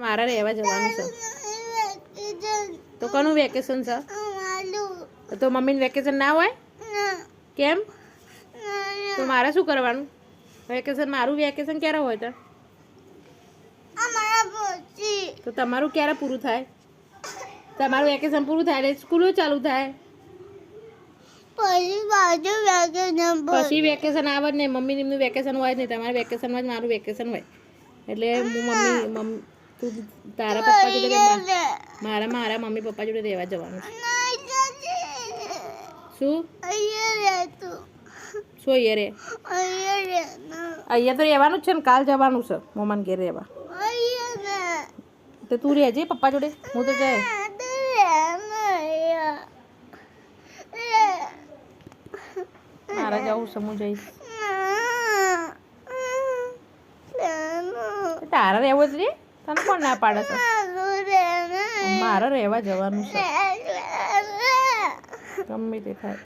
મારા રહેવા જવાનું છે તો કોનું વેકેશન છે તો મમ્મીને વેકેશન ના હોય કેમ તો મારે શું કરવાનું વેકેશન મારું વેકેશન ક્યારે હોય તો તમારું ક્યારે પૂરું થાય તમારું વેકેશન પૂરું થાય એટલે સ્કૂલો ચાલુ થાય પછી વેકેશન આવે જ નહીં મમ્મી એમનું વેકેશન હોય જ નહીં તમારે વેકેશનમાં જ મારું વેકેશન હોય એટલે હું મમ્મી તું તારા પપ્પા જોડે મારા મમ્મી પપ્પા જોડે રહેવા જવાનું શું શું અહીંયા તો રહેવાનું જ છે ને કાલ જવાનું છે મમ્માને ઘેર રહેવા તો તું રહેજે પપ્પા જોડે હું તો જાય મારે જવું છે હું જઈશ તારા રહેવો જ રે તને કોણ ના પાડે છે મારે રહેવા જવાનું છે ગમે તે થાય